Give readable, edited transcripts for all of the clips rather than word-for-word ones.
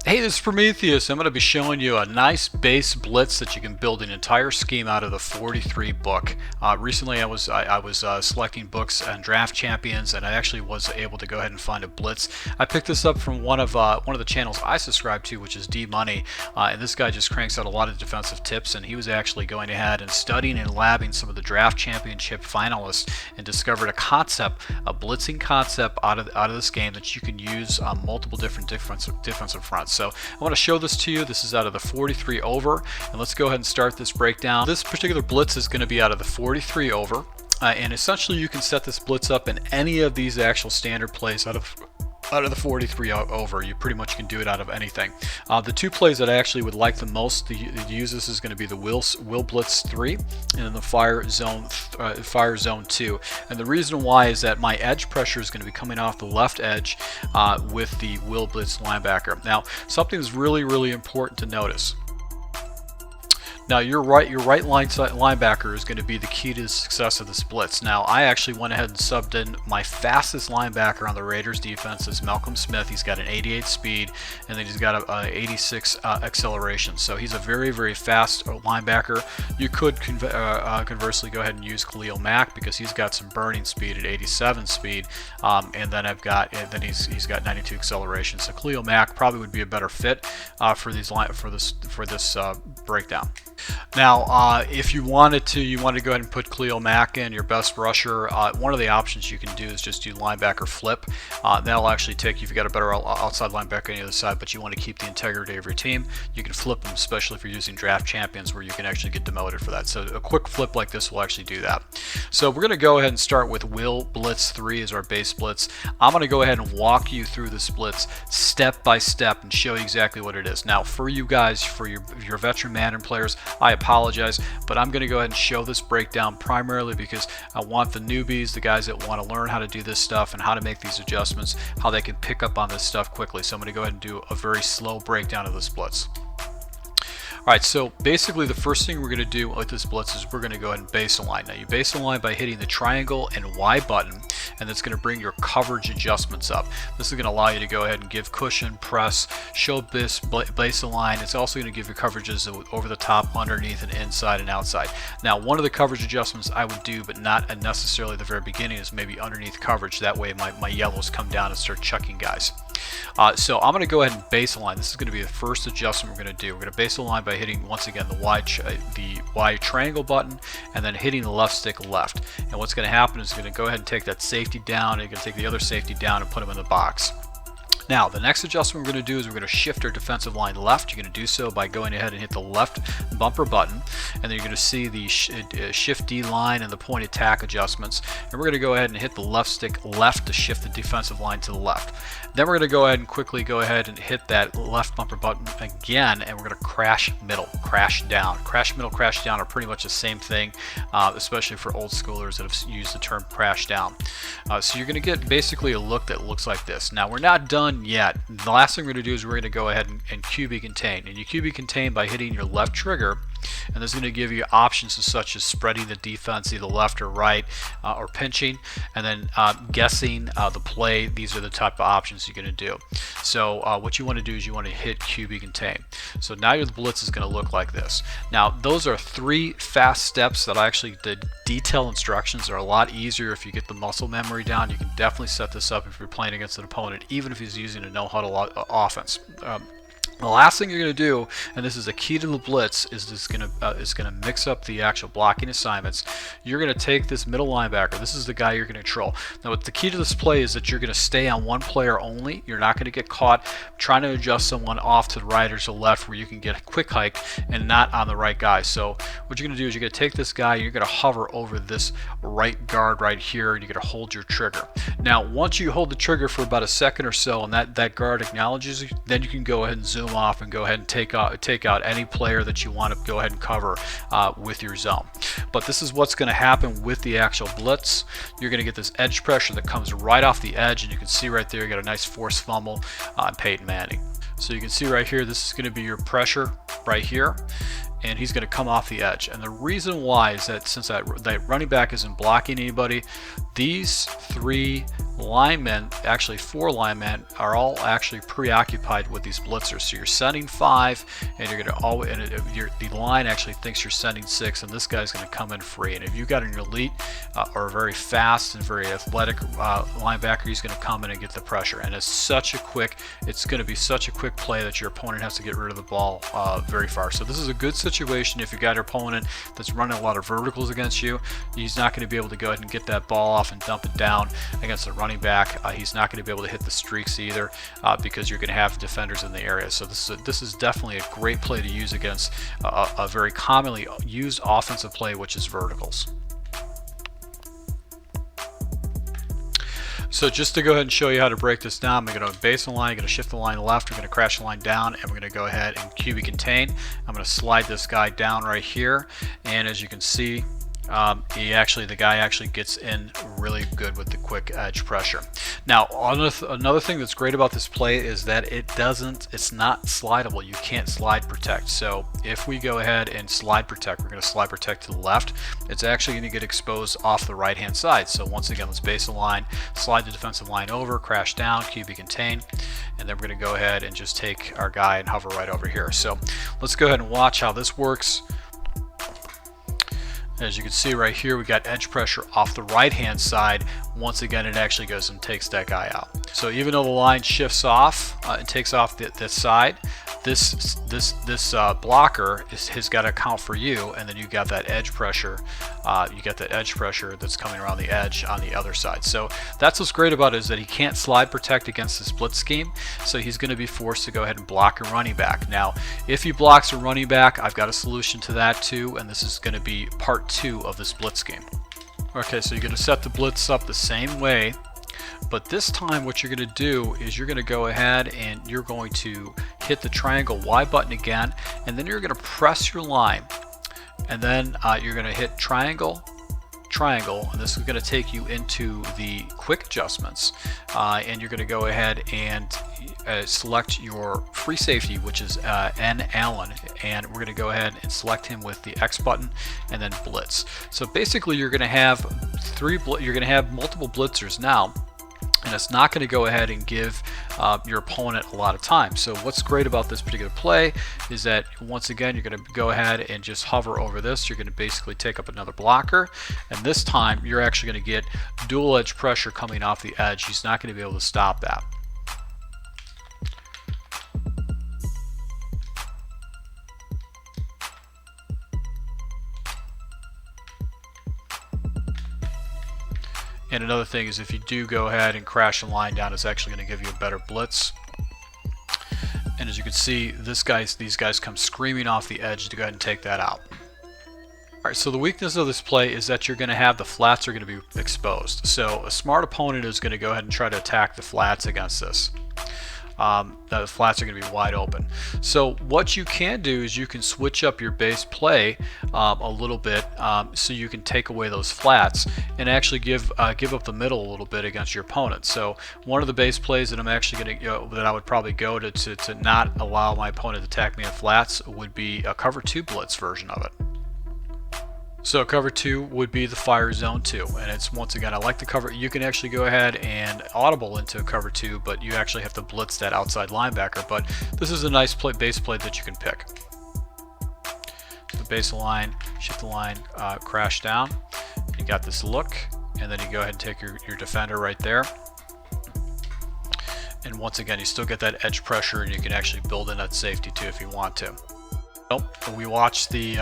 Hey, this is Prometheus. I'm going to be showing you a nice base blitz that you can build an entire scheme out of the 43 book. Recently I was selecting books and draft champions, and I actually was able to go ahead and find a blitz. I picked this up from one of the channels I subscribe to, which is DMoney, and this guy just cranks out a lot of defensive tips, and he was actually going ahead and studying and labbing some of the draft championship finalists and discovered a concept, a blitzing concept out of this game that you can use on multiple different defensive fronts. So I want to show this to you. This is out of the 43 over, and let's go ahead and start this breakdown. This particular blitz is going to be out of the 43 over, and essentially you can set this blitz up in any of these actual standard plays out of the 43 over. You pretty much can do it out of anything. The two plays that I actually would like the most to use this is going to be the Will Blitz 3 and then the Fire Zone 2. And the reason why is that my edge pressure is going to be coming off the left edge with the Will Blitz linebacker. Now, something that's really important to notice. Now your right linebacker is going to be the key to the success of this blitz. Now I actually went ahead and subbed in my fastest linebacker on the Raiders defense is Malcolm Smith. He's got an 88 speed, and then he's got a 86 acceleration. So he's a very fast linebacker. You could conversely go ahead and use Khalil Mack because he's got some burning speed at 87 speed, and then he's got 92 acceleration. So Khalil Mack probably would be a better fit for this breakdown. Now, if you wanted to go ahead and put Khalil Mack in, your best rusher. One of the options you can do is just do linebacker flip. That'll actually take you, if you got a better outside linebacker on the other side, but you want to keep the integrity of your team, you can flip them, especially if you're using draft champions where you can actually get demoted for that. So a quick flip like this will actually do that. So we're going to go ahead and start with Will Blitz 3 as our base blitz. I'm going to go ahead and walk you through this blitz step by step and show you exactly what it is. Now, for you guys, for your veteran Madden players, I apologize, but I'm going to go ahead and show this breakdown primarily because I want the newbies, the guys that want to learn how to do this stuff and how to make these adjustments, how they can pick up on this stuff quickly. So I'm going to go ahead and do a very slow breakdown of this blitz. Alright, so basically the first thing we're going to do with this blitz is we're going to go ahead and base align. Now you base align by hitting the triangle and Y button, and that's going to bring your coverage adjustments up. This is going to allow you to go ahead and give cushion, press, show base align. It's also going to give you coverages over the top, underneath, and inside and outside. Now one of the coverage adjustments I would do, but not necessarily at the very beginning, is maybe underneath coverage. That way my yellows come down and start chucking guys. So I'm going to go ahead and base align. This is going to be the first adjustment we're going to do. We're going to base align by hitting, once again, the Y triangle button and then hitting the left stick left. And what's going to happen is going to go ahead and take that safety down, and you're going to take the other safety down and put them in the box. Now, the next adjustment we're going to do is we're going to shift our defensive line left. You're going to do so by going ahead and hit the left bumper button, and then you're going to see the shift D-line and the point attack adjustments. And we're going to go ahead and hit the left stick left to shift the defensive line to the left. Then we're going to go ahead and quickly go ahead and hit that left bumper button again, and we're going to crash middle, crash down. Crash middle, crash down are pretty much the same thing, especially for old schoolers that have used the term crash down. So you're going to get basically a look that looks like this. Now, we're not done yet. The last thing we're going to do is we're going to go ahead and QB contain. And you QB contain by hitting your left trigger, and this is going to give you options such as spreading the defense either left or right, or pinching, and then guessing the play. These are the type of options you're going to do. So what you want to do is you want to hit QB contain. So now your blitz is going to look like this. Now those are 3 fast steps that I actually did. Detail instructions are a lot easier if you get the muscle memory down. You can definitely set this up if you're playing against an opponent, even if he's using a no-huddle offense. The last thing you're going to do, and this is a key to the blitz, is going to mix up the actual blocking assignments. You're going to take this middle linebacker. This is the guy you're going to control. Now, the key to this play is that you're going to stay on one player only. You're not going to get caught trying to adjust someone off to the right or to the left where you can get a quick hike and not on the right guy. So what you're going to do is you're going to take this guy, you're going to hover over this right guard right here, and you're going to hold your trigger. Now, once you hold the trigger for about a second or so, and that guard acknowledges you, then you can go ahead and zoom off and go ahead and take out any player that you want to go ahead and cover with your zone. But this is what's going to happen with the actual blitz. You're going to get this edge pressure that comes right off the edge, and you can see right there you got a nice forced fumble on Peyton Manning. So you can see right here, this is going to be your pressure right here, and he's going to come off the edge. And the reason why is that since that running back isn't blocking anybody, these 3 linemen, actually 4 linemen, are all actually preoccupied with these blitzers. So you're sending 5, and you're going to always, and the line actually thinks you're sending 6, and this guy's going to come in free. And if you've got an elite or a very fast and very athletic linebacker, he's going to come in and get the pressure. And it's going to be such a quick play that your opponent has to get rid of the ball very far. So this is a good situation if you've got your opponent that's running a lot of verticals against you. He's not going to be able to go ahead and get that ball off and dump it down against the running back. He's not going to be able to hit the streaks either because you're going to have defenders in the area. So this is definitely a great play to use against a very commonly used offensive play, which is verticals. So just to go ahead and show you how to break this down, I'm going to base the line, I'm going to shift the line left, we're going to crash the line down, and we're going to go ahead and QB contain. I'm going to slide this guy down right here, and as you can see, the guy actually gets in really good with the quick edge pressure. Now, another thing that's great about this play is that it's not slidable. You can't slide protect. So if we go ahead and slide protect, we're going to slide protect to the left. It's actually going to get exposed off the right hand side. So once again, let's base the line, slide the defensive line over, crash down, QB contain, and then we're going to go ahead and just take our guy and hover right over here. So let's go ahead and watch how this works. As you can see right here, we got edge pressure off the right hand side. Once again, it actually goes and takes that guy out. So even though the line shifts off and takes off this side, this blocker has got to account for you, and then you got that edge pressure. You got that edge pressure that's coming around the edge on the other side. So that's what's great about it, is that he can't slide protect against this blitz scheme. So he's going to be forced to go ahead and block a running back. Now, if he blocks a running back, I've got a solution to that too, and this is going to be part 2 of this blitz scheme. Okay, so you're going to set the blitz up the same way, but this time what you're going to do is you're going to go ahead and you're going to hit the triangle Y button again, and then you're going to press your line, and then you're going to hit triangle, and this is going to take you into the quick adjustments, and you're going to go ahead and select your free safety, which is N Allen, and we're going to go ahead and select him with the X button and then blitz. So basically you're going to have multiple blitzers now, and it's not going to go ahead and give your opponent a lot of time. So what's great about this particular play is that once again you're going to go ahead and just hover over this. You're going to basically take up another blocker, and this time you're actually going to get dual edge pressure coming off the edge. He's not going to be able to stop that. And another thing is, if you do go ahead and crash the line down, it's actually going to give you a better blitz. And as you can see, these guys come screaming off the edge to go ahead and take that out. Alright, so the weakness of this play is that you're going to have the flats are going to be exposed. So a smart opponent is going to go ahead and try to attack the flats against this. The flats are going to be wide open. So what you can do is you can switch up your base play a little bit, so you can take away those flats and actually give up the middle a little bit against your opponent. So one of the base plays that I'm actually going to that I would probably go to not allow my opponent to attack me in flats would be a cover 2 blitz version of it. So cover 2 would be the fire zone 2, and it's, once again, I like the cover. You can actually go ahead and audible into cover 2, but you actually have to blitz that outside linebacker. But this is a nice base play that you can pick. So base the line, shift the line, crash down. You got this look, and then you go ahead and take your defender right there. And once again, you still get that edge pressure, and you can actually build in that safety too if you want to. So we watch the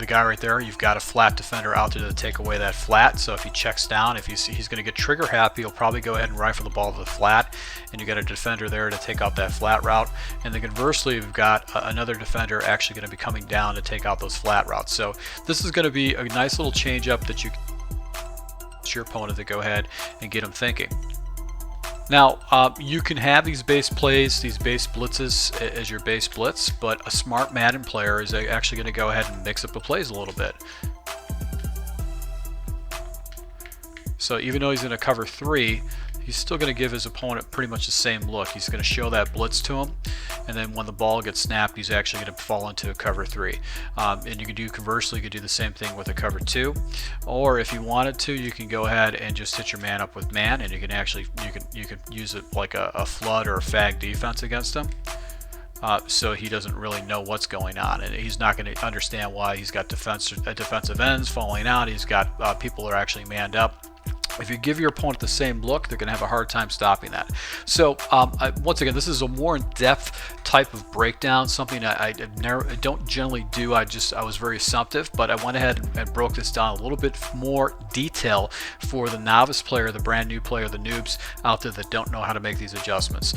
guy right there. You've got a flat defender out there to take away that flat. So if he checks down, if you see he's going to get trigger happy, he'll probably go ahead and rifle the ball to the flat, and you got a defender there to take out that flat route. And then conversely, we've got another defender actually going to be coming down to take out those flat routes. So this is going to be a nice little change up that you can your opponent to go ahead and get him thinking. Now, you can have these base plays, these base blitzes as your base blitz, but a smart Madden player is actually going to go ahead and mix up the plays a little bit. So even though he's in a cover 3, he's still going to give his opponent pretty much the same look. He's going to show that blitz to him, and then when the ball gets snapped, he's actually going to fall into a cover 3. And you can do conversely, you could do the same thing with a cover 2, or if you wanted to, you can go ahead and just hit your man up with man, and you can actually you can use it like a flood or a fag defense against him. So he doesn't really know what's going on, and he's not going to understand why he's got defensive ends falling out. He's got people that are actually manned up. If you give your opponent the same look, they're going to have a hard time stopping that. So once again, this is a more in-depth type of breakdown, something I don't generally do. I was very assumptive, but I went ahead and broke this down a little bit more detail for the novice player, the brand new player, the noobs out there that don't know how to make these adjustments.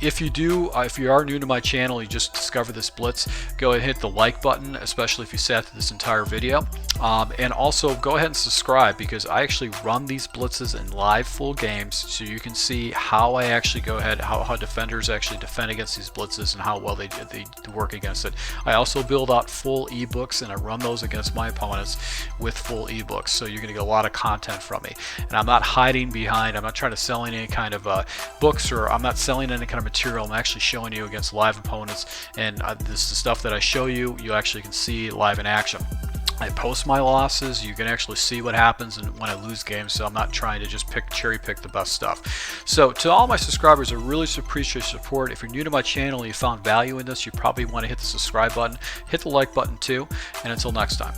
If you are new to my channel, you just discovered this blitz, go ahead and hit the like button, especially if you sat through this entire video. And also go ahead and subscribe, because I actually run these blitzes in live full games, so you can see how I actually go ahead, how defenders actually defend against these blitzes and how well they work against it. I also build out full ebooks, and I run those against my opponents with full ebooks, so you're going to get a lot of content from me. And I'm not hiding behind, I'm not trying to sell any kind of books, or I'm not selling any kind of material. I'm actually showing you against live opponents, and this is the stuff that I show you, you actually can see live in action. I post my losses, you can actually see what happens and when I lose games, so I'm not trying to just cherry pick the best stuff. So to all my subscribers, I really appreciate your support. If you're new to my channel and you found value in this, you probably want to hit the subscribe button, hit the like button too, and until next time.